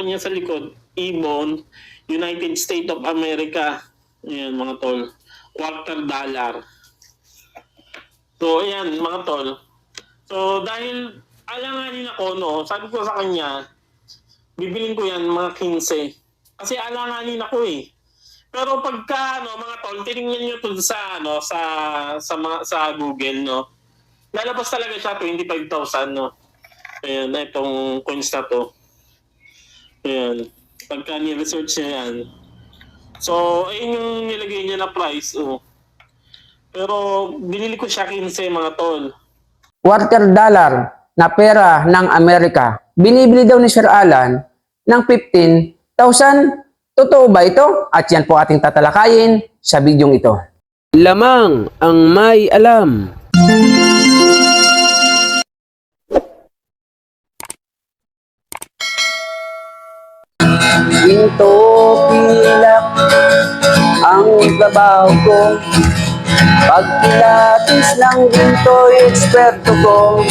niya sa likod, Ibon, United States of America. Ayan mga tol, $250. So ayan mga tol. So dahil alanganin ako, no, sabi ko sa kanya, bibilin ko yan mga 15. Kasi alanganin ako eh. Pero pagka mga tol, tinignan niyo to sa sa Google, no. Lalabas talaga siya 25,000, no. Ayan, itong coins na to. Ayan. Pagka ni-research niya yan. So, ayun yung nilagay niya na price, oh. Pero binili ko siya 15 mga tol. $250 na pera ng Amerika. Binibili daw ni Sir Alan ng 15,000. Totoo ba ito? At yan po ating tatalakayin sa bidyong ito. Lamang ang may alam. Ginto pilak ang trabaho ko. Pagpilatis ng ginto'y eksperto ko.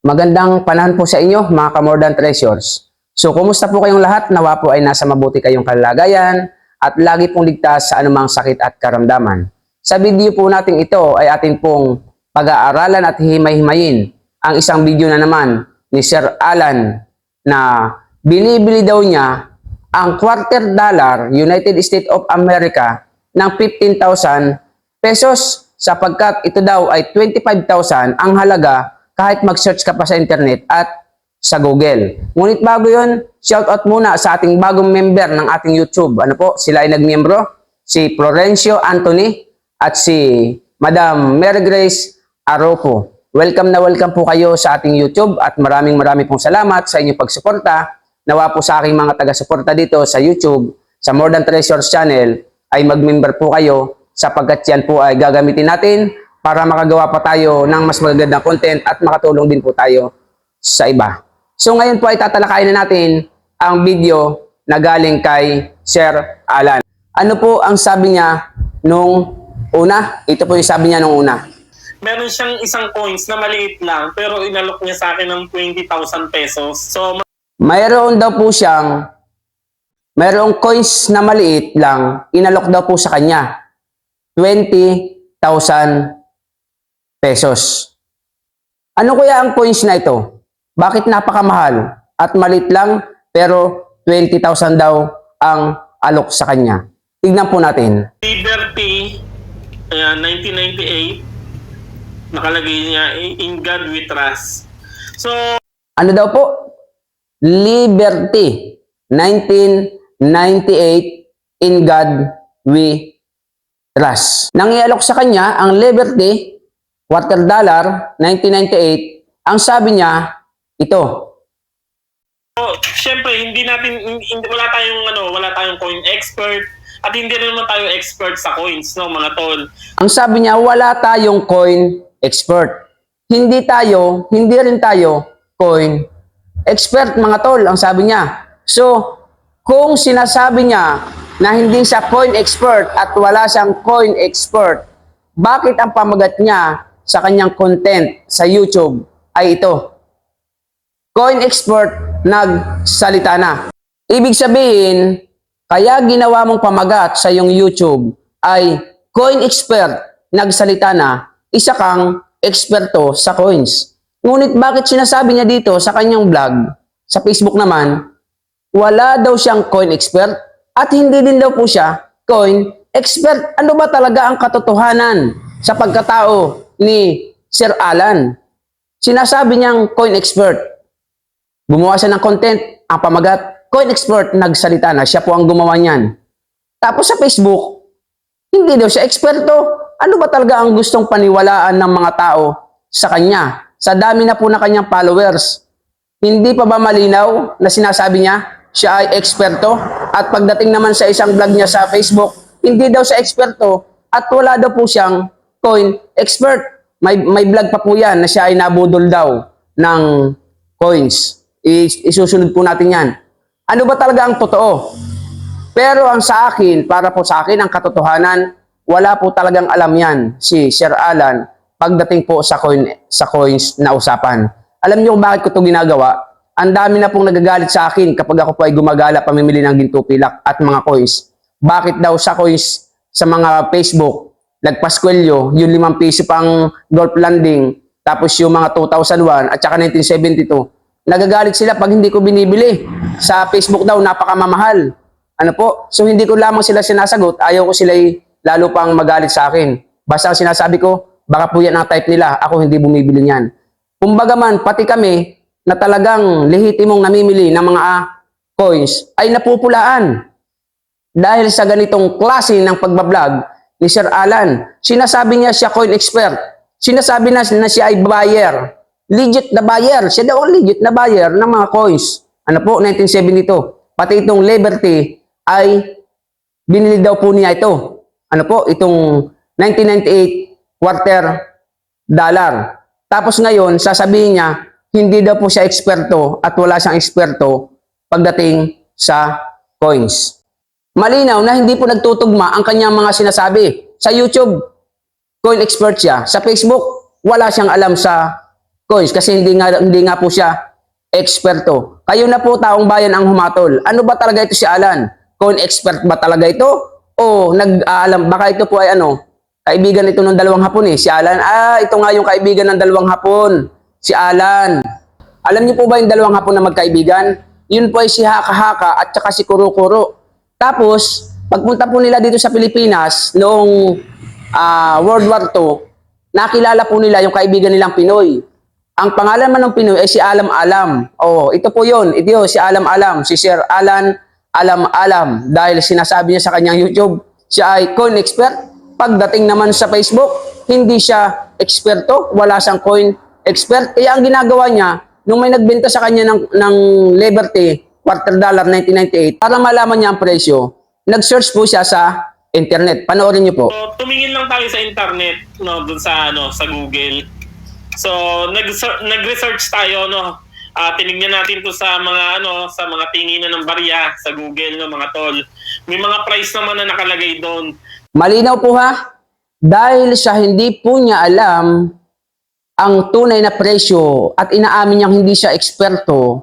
Magandang panahon po sa inyo mga ka-More Than Treasures. So, kumusta po kayong lahat? Nawa po ay nasa mabuti kayong kalagayan at lagi pong ligtas sa anumang sakit at karamdaman. Sa video po natin ito ay atin pong pag-aaralan at himay-himayin ang isang video na naman ni Sir Alan na binibili daw niya ang $250 United States of America ng 15,000 pesos sapagkat ito daw ay 25,000 ang halaga kahit mag-search ka pa sa internet at sa Google. Ngunit bago yun, shoutout muna sa ating bagong member ng ating YouTube. Ano po, sila ay nagmiyembro, si Florencio Anthony at si Madam Mary Grace Aropo. Welcome na welcome po kayo sa ating YouTube at maraming pong salamat sa inyong pagsuporta. Nawa po sa aking mga taga-suporta dito sa YouTube, sa More Than Treasures channel, ay mag-member po kayo sapagkat yan po ay gagamitin natin para makagawa pa tayo ng mas magagandang content at makatulong din po tayo sa iba. So ngayon po ay tatalakayin na natin ang video na galing kay Sir Alan. Ano po ang sabi niya nung una? Ito po yung sabi niya nung una. Meron siyang isang coins na maliit lang pero inalok niya sa akin ng 20,000 pesos. So Mayroon daw po mayroong coins na maliit lang, inalok daw po sa kanya 20,000 pesos. Ano kaya ang coins na ito? Bakit napakamahal at maliit lang pero 20,000 daw ang alok sa kanya? Tignan po natin. Liberty, 1998, nakalagay niya, in God we trust. So, Ano daw po? Liberty, 1998, in God we trust. Nang ialok sa kanya ang Liberty, $250, 1998, ang sabi niya, ito. syempre wala tayong coin expert at hindi rin naman tayo expert sa coins, no, mga tol. Ang sabi niya, wala tayong coin expert. Hindi rin tayo coin expert, mga tol, ang sabi niya. So, kung sinasabi niya na hindi siya coin expert at wala siyang coin expert, bakit ang pamagat niya sa kanyang content sa YouTube ay ito? Coin expert, nagsalita na. Ibig sabihin, kaya ginawa mong pamagat sa iyong YouTube ay coin expert, nagsalita na, isa kang eksperto sa coins. Ngunit bakit sinasabi niya dito sa kanyang vlog, sa Facebook naman, wala daw siyang coin expert at hindi din daw po siya coin expert. Ano ba talaga ang katotohanan sa pagkatao ni Sir Alan? Sinasabi niyang coin expert. Gumawa siya ng content, ang pamagat, coin expert, nagsalita na, siya po ang gumawa niyan. Tapos sa Facebook, hindi daw siya eksperto. Ano ba talaga ang gustong paniwalaan ng mga tao sa kanya? Sa dami na po na kanyang followers, hindi pa ba malinaw na sinasabi niya siya ay eksperto? At pagdating naman sa isang vlog niya sa Facebook, hindi daw siya eksperto at wala daw po siyang coin expert. May vlog pa po yan na siya ay nabudol daw ng coins. Isusunod po natin yan. Ano ba talaga ang totoo? Pero ang sa akin, para po sa akin, ang katotohanan, wala po talagang alam yan si Sir Alan pagdating po sa coins na usapan. Alam niyo kung bakit ko ito ginagawa? ang dami na pong nagagalit sa akin kapag ako po ay gumagala pamimili ng ginto pilak at mga coins. Bakit daw sa coins sa mga Facebook, nagpaskwelyo, yung 5 piso pang golf landing, tapos yung mga 2001 at saka 1972, nagagalit sila pag hindi ko binibili. Sa Facebook daw, napakamamahal. Ano po? So hindi ko lamang sila sinasagot, ayaw ko sila lalo pang magalit sa akin. Basta ang sinasabi ko, baka po yan ang type nila, ako hindi bumibili niyan. Kumbaga man, pati kami na talagang lehitimong namimili ng mga coins ay napupulaan. Dahil sa ganitong klase ng pagbablog ni Sir Alan, sinasabi niya siya coin expert. Sinasabi na siya ay buyer. Legit na buyer. Siya daw ang legit na buyer ng mga coins. Ano po, 1972. Pati itong Liberty ay binili daw po niya ito. Ano po, itong 1998 quarter dollar. Tapos ngayon, sasabihin niya, hindi daw po siya eksperto at wala siyang eksperto pagdating sa coins. Malinaw na hindi po nagtutugma ang kanyang mga sinasabi. Sa YouTube, coin expert siya. Sa Facebook, wala siyang alam sa coins kasi hindi nga po siya eksperto. Kayo na po taong bayan ang humatol. Ano ba talaga ito si Alan? Coin expert ba talaga ito? O nag-aalam, baka ito po ay kaibigan ito ng dalawang hapon si Alan. Ito nga yung kaibigan ng dalawang hapon. Si Alan. Alam niyo po ba yung dalawang hapon na magkaibigan? Yun po ay si Haka-Haka at saka si Kuro-Kuro. Tapos, pagpunta po nila dito sa Pilipinas noong World War II, nakilala po nila yung kaibigan nilang Pinoy. Ang pangalan man ng Pinoy ay si Alam-Alam. Ito po yun. Ito si Alam-Alam. Si Sir Alan Alam-Alam. Dahil sinasabi niya sa kanyang YouTube, siya ay coin expert. Pagdating naman sa Facebook, hindi siya eksperto. Wala siyang coin expert. Kaya ang ginagawa niya, nung may nagbenta sa kanya ng Liberty, quarter dollar 1998, para malaman niya ang presyo, nag-search po siya sa internet. Panoorin niyo po. So, tumingin lang tayo sa internet, no, dun sa sa Google. So, nag-research tayo, no. Tinignan natin to sa mga sa mga tinginan ng barya sa Google, no, mga tol. May mga price naman na nakalagay doon. Malinaw po ha. Dahil siya hindi po niya alam ang tunay na presyo at inaamin niyang hindi siya eksperto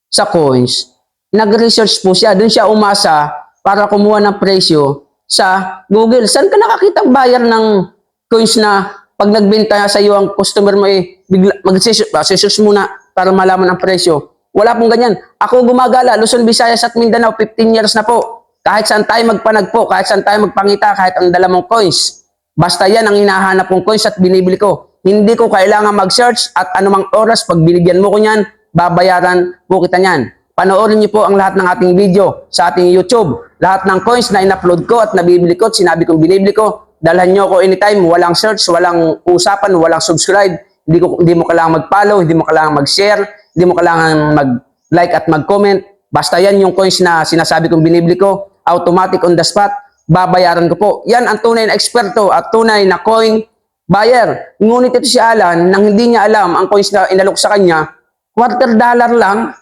sa coins, nag-research po siya. Doon siya umasa para kumuha ng presyo sa Google. Saan ka nakakitang buyer ng coins na pag nagbenta sa iyo ang customer mo mag-search muna para malaman ang presyo? Wala pong ganyan. Ako gumagala, Luzon, Visayas at Mindanao, 15 years na po. Kahit saan tayo magpanagpo, kahit saan tayo magpangita, kahit ang dala mong coins. Basta yan ang hinahanap kong coins at binibili ko. Hindi ko kailangan mag-search at anumang oras pag binigyan mo ko niyan, babayaran po kita niyan. Panoorin niyo po ang lahat ng ating video sa ating YouTube. Lahat ng coins na in-upload ko at nabibili ko at sinabi kong binibili ko, dalhan niyo ako anytime, walang search, walang usapan, walang subscribe. Hindi mo kailangan mag-follow, hindi mo kailangan mag-share, hindi mo kailangan mag-like at mag-comment. Basta yan yung coins na sinasabi kong binibili ko, automatic on the spot, babayaran ko po. Yan ang tunay na eksperto at tunay na coin buyer. Ngunit ito si Alan, nang hindi niya alam ang coins na inalok sa kanya, quarter dollar lang,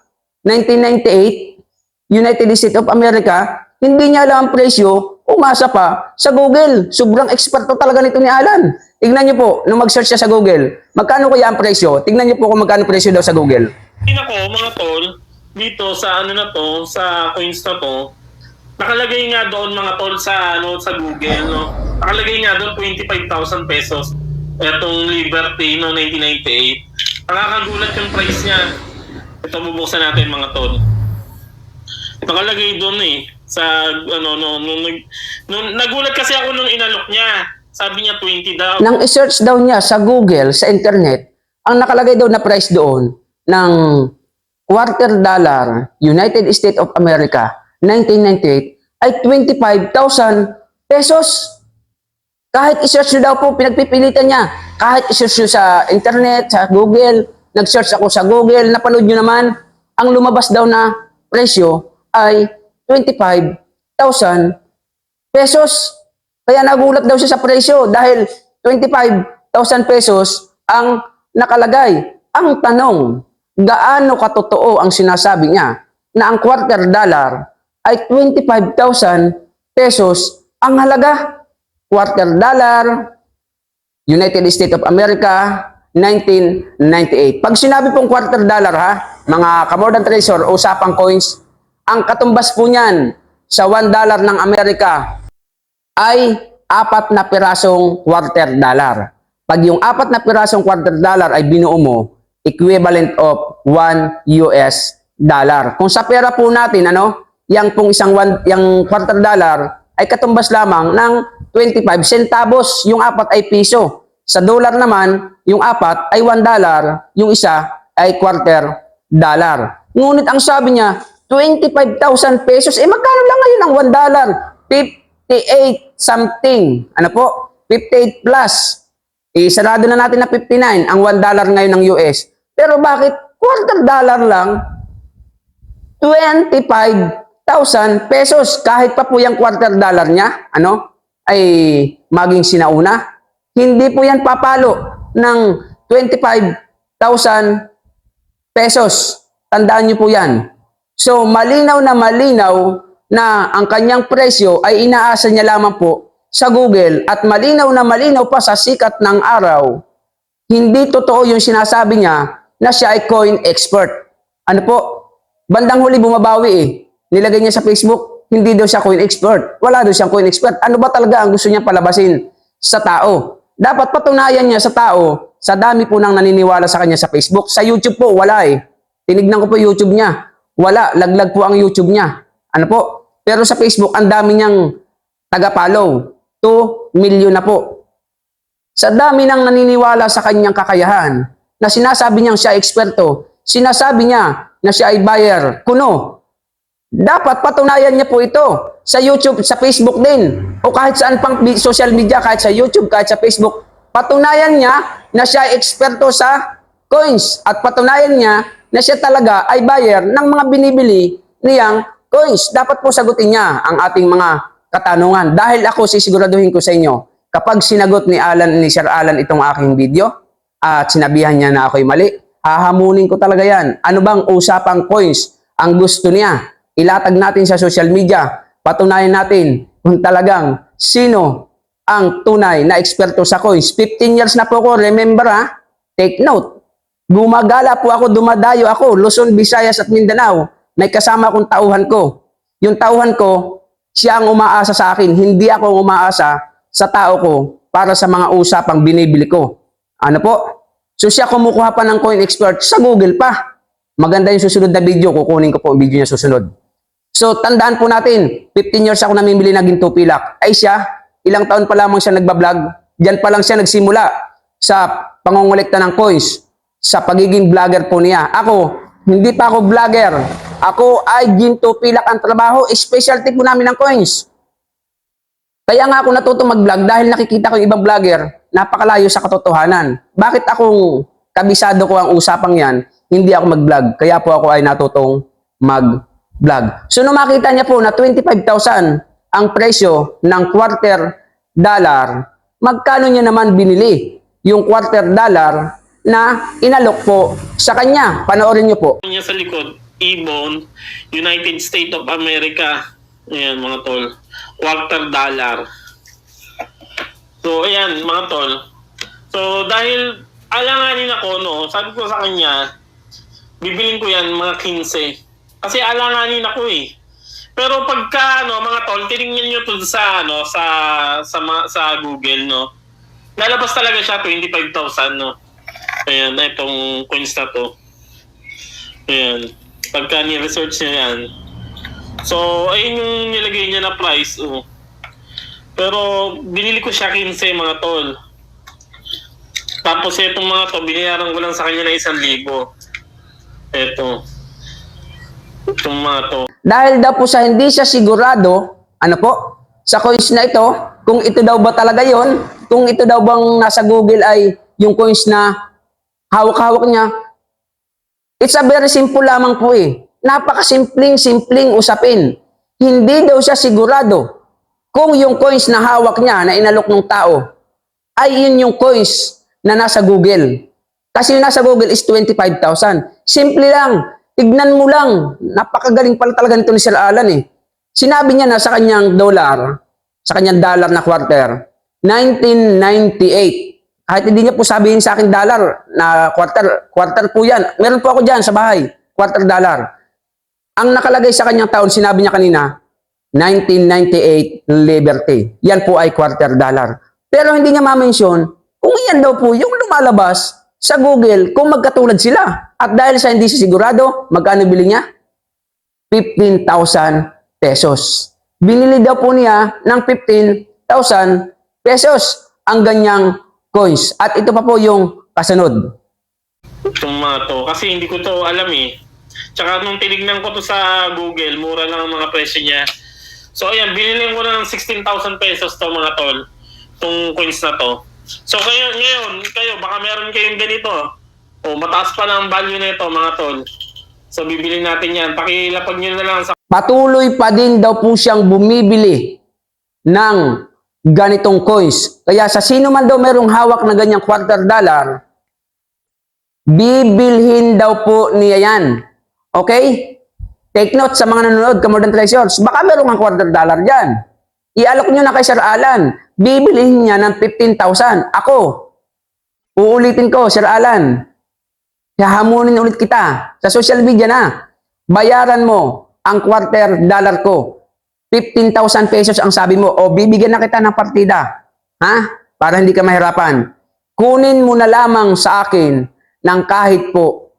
1998, United States of America, hindi niya alam ang presyo, umasa pa sa Google. Sobrang eksperto talaga nito ni Alan. Tignan niyo po, nung mag-search siya sa Google, magkano kaya ang presyo? Tignan niyo po kung magkano presyo daw sa Google. Tingnan ko, mga tol, dito sa sa coins na to, nakalagay nga doon mga tol sa Google, no. Nakalagay nga doon 25,000 pesos. Etong Liberty 1998. Nakakagulat yung price niya. Ito bubuksan natin mga tol. Nakalagay doon sa nagulat kasi ako nung inalok niya. Sabi niya 20 daw. Nang i-search daw niya sa Google, sa internet, ang nakalagay daw na price doon ng quarter dollar United States of America 1998 ay 25,000 pesos. Kahit i-search nyo daw po, pinagpipilitan niya. Kahit i-search nyo sa internet, sa Google, nag-search ako sa Google, napanood nyo naman, ang lumabas daw na presyo ay 25,000 pesos. Kaya nagulat daw siya sa presyo dahil 25,000 pesos ang nakalagay. Ang tanong, gaano katotoo ang sinasabi niya na ang quarter dollar ay 25,000 pesos ang halaga? Quarter dollar, United States of America, 1998. Pag sinabi pong quarter dollar mga kamordan treasure, usapang coins, ang katumbas po niyan sa $1 ng Amerika ay 4 na pirasong quarter dollar. Pag yung 4 na pirasong quarter dollar ay binuo mo, equivalent of 1 US dollar. Kung sa pera po natin, yang pong yung quarter dollar ay katumbas lamang ng 25 centavos, yung 4 ay piso. Sa dollar naman, yung 4 ay $1, yung isa ay quarter dollar. Ngunit ang sabi niya, 25,000 pesos. Magkano lang ngayon ang $1? 58 something. Ano po? 58 plus. Sarado na natin na 59 ang $1 ngayon ng US. Pero bakit quarter dollar lang? 25,000 pesos. Kahit pa po yung quarter dollar niya, ay maging sinauna. Hindi po yan papalo ng 25,000 pesos. Tandaan niyo po yan. So, malinaw na ang kanyang presyo ay inaasa niya lamang po sa Google at malinaw pa sa sikat ng araw. Hindi totoo yung sinasabi niya na siya ay coin expert. Ano po? Bandang huli bumabawi eh. Nilagay niya sa Facebook, hindi daw siya coin expert. Wala daw siyang coin expert. Ano ba talaga ang gusto niya palabasin sa tao? Dapat patunayan niya sa tao, sa dami po nang naniniwala sa kanya sa Facebook. Sa YouTube po, wala eh. Tinignan ko po YouTube niya. Wala, laglag po ang YouTube niya. Ano po? Pero sa Facebook, ang dami niyang taga-follow. 2 million na po. Sa dami nang naniniwala sa kanyang kakayahan, na sinasabi niyang siya eksperto, sinasabi niya na siya ay buyer, kuno. Dapat patunayan niya po ito sa YouTube, sa Facebook din, o kahit saan pang social media, kahit sa YouTube, kahit sa Facebook. Patunayan niya na siya ay eksperto sa coins at patunayan niya na siya talaga ay buyer ng mga binibili niyang coins. Dapat po sagutin niya ang ating mga katanungan. Dahil ako sisiguraduhin ko sa inyo, kapag sinagot ni Sir Alan itong aking video at sinabihan niya na ako'y mali, hahamunin ko talaga yan. Ano bang usapang coins ang gusto niya? Ilatag natin sa social media. Patunayan natin kung talagang sino ang tunay na eksperto sa coins. 15 years na po ako, remember ha? Take note. Gumagala po ako, dumadayo ako, Luzon, Visayas at Mindanao. May kasama akong tauhan ko. Yung tauhan ko, siya ang umaasa sa akin. Hindi ako umaasa sa tao ko para sa mga usapang binibili ko. Ano po? So siya kumukuha pa ng coin expert sa Google pa. Maganda yung susunod na video. Kukunin ko po ang video niya susunod. So tandaan po natin, 15 years ako namimili ng ginto pilak. Ay siya, ilang taon pa lamang siya nagbablog. Diyan pa lang siya nagsimula sa pangongolekta ng coins. Sa pagiging vlogger po niya. Ako, hindi pa ako vlogger. Ako ay ginto pilak ang trabaho. Specialty po namin ng coins. Kaya nga ako natutong mag-vlog dahil nakikita ko yung ibang vlogger, napakalayo sa katotohanan. Bakit akong kabisado ko ang usapang yan, hindi ako mag-vlog. Kaya po ako ay natutong mag-vlog. So nung makita niya po na 25,000 ang presyo ng quarter dollar, magkano niya naman binili yung quarter dollar na inalok po sa kanya? Panoorin niyo po. Niya sa likod, Ibon, United States of America. Ayan mga tol, quarter dollar. So ayan mga tol. So dahil alanganin ako, sabi ko sa kanya, bibilin ko yan mga 15. Kasi alanganin ako eh. Pero pagka mga tol, tinignan niyo to sa sa Google, lalabas talaga siya 25,000, Ayan, itong coins na to. Ayan. Pagka ni-research niya yan. So, ayun yung nilagay niya na price. Pero, binili ko siya 15 mga tol. Tapos, itong mga to, binayaran ko lang sa kanya na 1,000. Ito. Itong mga to. Dahil daw po sa hindi siya sigurado, sa coins na ito, kung ito daw ba talaga yon, kung ito daw bang nasa Google ay yung coins na hawak-hawak niya. It's a very simple lamang po eh. Napakasimpleng usapin. Hindi daw siya sigurado kung yung coins na hawak niya na inalok ng tao ay yun yung coins na nasa Google. Kasi yung nasa Google is 25,000. Simple lang. Tignan mo lang. Napakagaling pala talaga nito ni Sir Alan eh. Sinabi niya na sa kanyang dollar na quarter, 1998. Kahit hindi niya po sabihin sa akin dollar na quarter po yan. Meron po ako dyan sa bahay. quarter dollar. Ang nakalagay sa kanyang taon, sinabi niya kanina, 1998 Liberty. Yan po ay quarter dollar. Pero hindi niya ma-mention kung yan daw po yung lumalabas sa Google kung magkatulad sila. At dahil sa hindi siya sigurado, magkano bili niya? 15,000 pesos. Binili daw po niya ng 15,000 pesos ang ganyang coins. At ito pa po yung kasunod. Itong mga to. Kasi hindi ko to alam eh. Tsaka nung tinignan ko to sa Google, mura lang ang mga presyo niya. So ayan, binili ko na ng 16,000 pesos to mga tol. Itong coins na to. So ngayon, baka meron kayong ganito. O mataas pa na ang value nito mga tol. So bibili natin yan. Pakilapag nyo na lang sa... Patuloy pa din daw po siyang bumibili ng ganitong coins. Kaya sa sino man daw merong hawak na ganyang quarter dollar, bibilhin daw po niya yan. Okay? Take note sa mga nanonood, Kamordan Treasures. Baka meron kang quarter dollar dyan. I-alok nyo na kay Sir Alan. Bibilihin niya ng 15,000. Ako, uulitin ko, Sir Alan. Hahamunin ulit kita sa social media na. Bayaran mo ang quarter dollar ko. 15,000 pesos ang sabi mo. O bibigyan na kita ng partida. Ha? Para hindi ka mahirapan. Kunin mo na lamang sa akin ng kahit po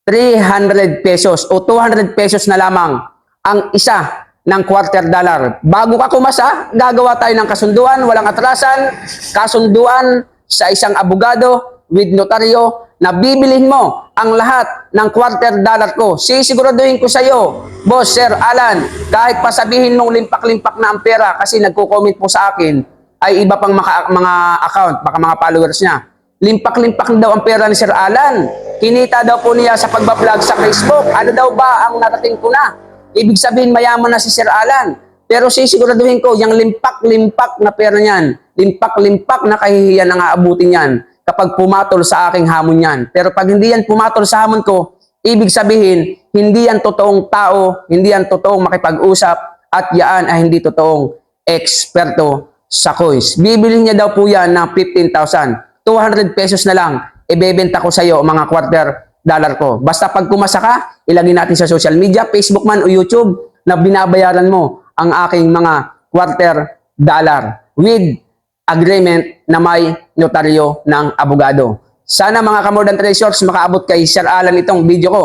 300 pesos o 200 pesos na lamang ang isa ng quarter dollar. Bago ka kumasa, gagawa tayo ng kasunduan, walang atrasan, kasunduan sa isang abogado with notaryo na bibilhin mo ang lahat ng quarter dollar ko. Sisiguraduhin ko sa iyo, Boss Sir Alan, kahit pa sabihin mong limpak-limpak na ang pera kasi nagko-comment po sa akin, ay iba pang mga account, baka mga followers niya. Limpak-limpak daw ang pera ni Sir Alan. Kinita daw po niya sa pagbablog sa Facebook. Ano daw ba ang narating ko na? Ibig sabihin mayaman na si Sir Alan. Pero sisiguraduhin ko, yung limpak-limpak na pera niyan, limpak-limpak na kahihiyan ang aabutin niyan kapag pumatol sa aking hamon yan. Pero pag hindi yan pumatol sa hamon ko, ibig sabihin, hindi yan totoong tao, hindi yan totoong makipag-usap, at yan ay hindi totoong eksperto sa coins. Bibili niya daw po yan ng 15,000. 200 pesos na lang, ibebenta ko sa iyo mga quarter dollar ko. Basta pag kumasa ka, ilagay natin sa social media, Facebook man o YouTube, na binabayaran mo ang aking mga quarter dollar with agreement na may notaryo ng abogado. Sana mga Kamordan Treasures makaabot kay Sir Alan itong video ko.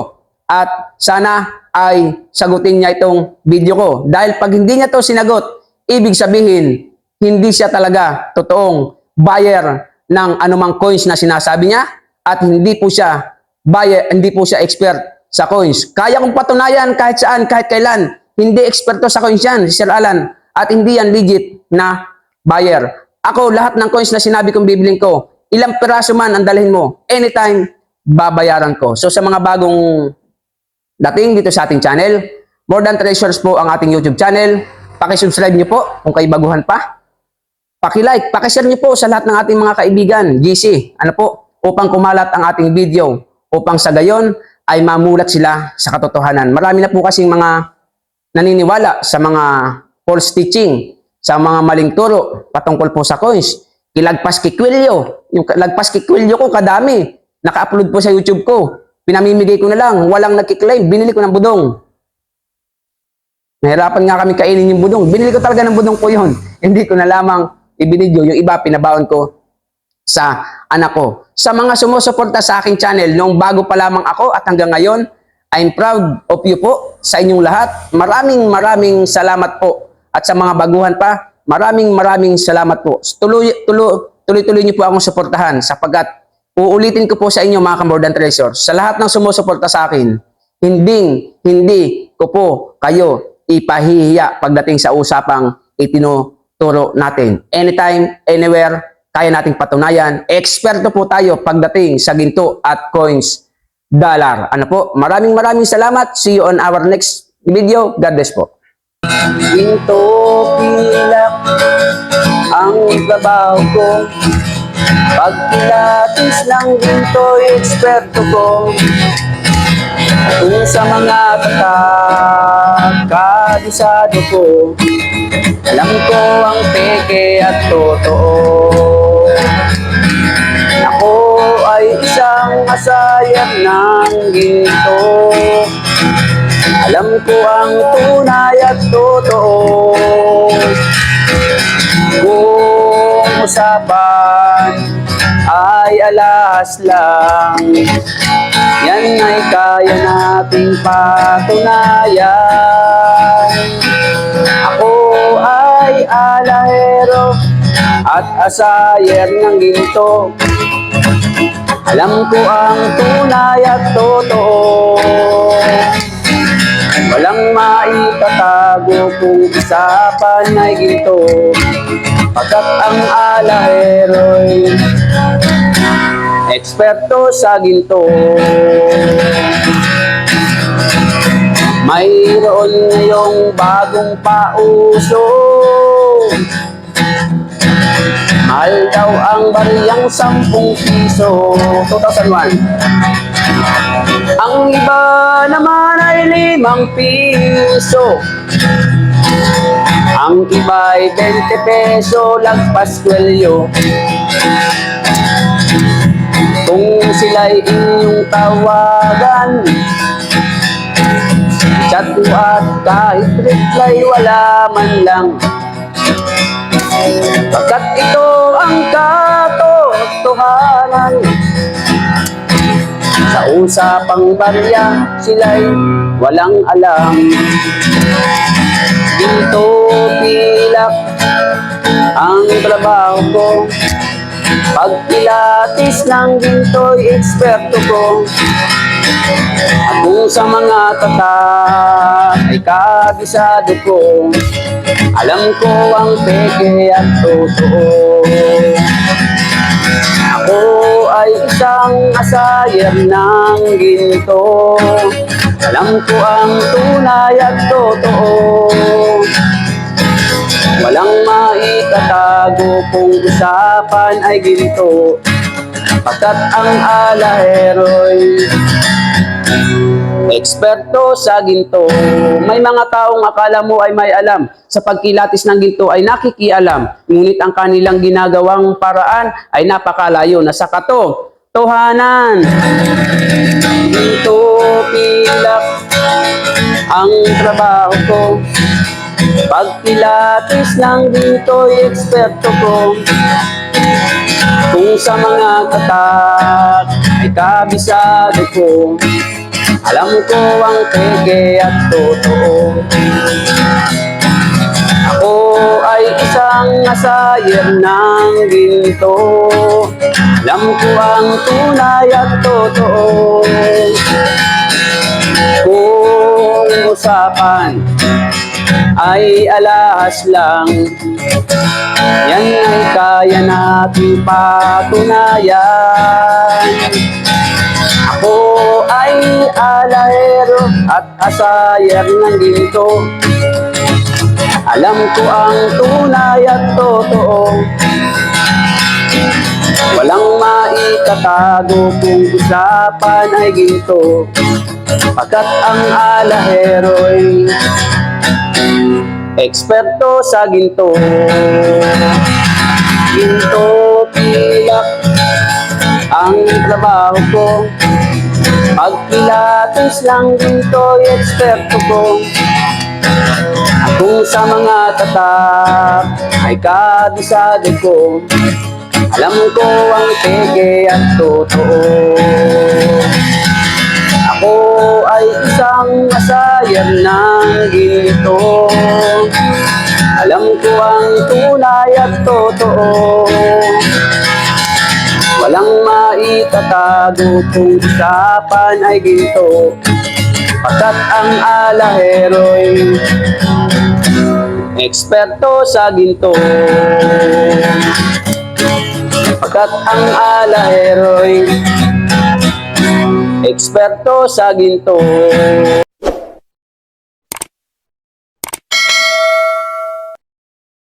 At sana ay sagutin niya itong video ko. Dahil pag hindi niya to sinagot, ibig sabihin, hindi siya talaga totoong buyer ng anumang coins na sinasabi niya at hindi po siya buyer, hindi po siya expert sa coins. Kaya kong patunayan kahit saan, kahit kailan, hindi eksperto sa coins yan, Sir Alan, at hindi yan legit na buyer. Ako, lahat ng coins na sinabi kong bibilin ko, ilang piraso man ang dalhin mo, anytime, babayaran ko. So sa mga bagong dating dito sa ating channel, More Than Treasures po ang ating YouTube channel. Pakisubscribe niyo po kung kayo baguhan pa. Paki-like, paki-share niyo po sa lahat ng ating mga kaibigan, GC, upang kumalat ang ating video, upang sa gayon ay mamulat sila sa katotohanan. Marami na po kasing mga naniniwala sa mga false teaching, sa mga maling turo patungkol po sa coins. Kilagpas kikwilyo, yung lagpas kikwilyo ko kadami, naka-upload po sa YouTube ko. Pinamimigay ko na lang, walang nagkiklaim, binili ko ng budong. Nahirapan nga kami kainin yung budong. Binili ko talaga ng budong ko yun. Hindi ko na lamang ibinidyo, yung iba pinabaon ko sa anak ko. Sa mga sumusuporta sa aking channel, noong bago pa lamang ako at hanggang ngayon, I'm proud of you po sa inyong lahat. Maraming salamat po. At sa mga baguhan pa, maraming salamat po. Tuloy-tuloy niyo po akong suportahan sapagkat uulitin ko po sa inyo mga Kamordan Treasures, sa lahat ng sumusuporta sa akin, hindi ko po kayo ipahihiya pagdating sa usapang itinuturo natin. Anytime, anywhere, kaya nating patunayan. Eksperto po tayo pagdating sa ginto at coins dollar. Ano po? Maraming salamat. See you on our next video. God bless po. Ginto pilak ang trabaho ko. Pag pilatis ng ginto, eksperto ko. Kung sa mga kabisado ko, alam ko ang peke at totoo. Ako ay isang asayap ng ginto. Alam ko ang tunay at totoo. Kung usapan ay alas lang, yan ay kaya nating patunayan. Ako ay alahero at asayer ng ginto. Alam ko ang tunay at totoo. Walang maitatago kung usapan ay ginto, pagkat ang alahero'y eksperto sa ginto. Mayroon ngayong bagong pauso, mahal daw ang bariyang 10 piso. 2001. Ang iba naman ay 5 piso. Ang iba ay 20 peso, lagpas kwelyo. Kung sila'y inyong tawagan, chat mo at kahit reply wala man lang, pagkat ito ang katotohanan. Sa usapang barya, sila'y walang alam. Ginto pilak ang trabaho ko, pagpilatis ng ginto'y eksperto ko. At kung sa mga tatak ay kabisado ko, alam ko ang peke at totoo. Ako ay isang asayer ng ginto. Alam ko ang tunay at totoo. Walang maitatago kung usapan ay ginto, pagkat ang alahero'y eksperto sa ginto. May mga taong akala mo ay may alam, sa pagkilatis ng ginto ay nakikialam, ngunit ang kanilang ginagawang paraan ay napakalayo na sa katotohanan. Ginto pilak ang trabaho ko, pagpilatis ng ginto'y eksperto ko. Kung sa mga katak ay kabisado ko, alam ko ang peke at totoo. Ako ay isang asayer ng ginto. Alam ko ang tunay at totoo. Kung usapan ay alahas lang, yan ay kaya nating patunayan. Ako ay alahero at asayer ng ginto. Alam ko ang tunay at totoo. Walang maitatago kung usapan ay ginto, pagkat ang alahero'y eksperto sa ginto. Ginto pilak ang trabaho ko, pagpilatis lang ginto'y eksperto ko. At kung sa mga tatak ay kabisado ko, alam ko ang peke at totoo. Ako ay isang asayer ng ginto. Alam ko ang tunay at totoo. Walang maitatago kung usapan ay ginto, pagkat ang alahero'y eksperto sa ginto. Pagkat ang alahero'y eksperto sa ginto.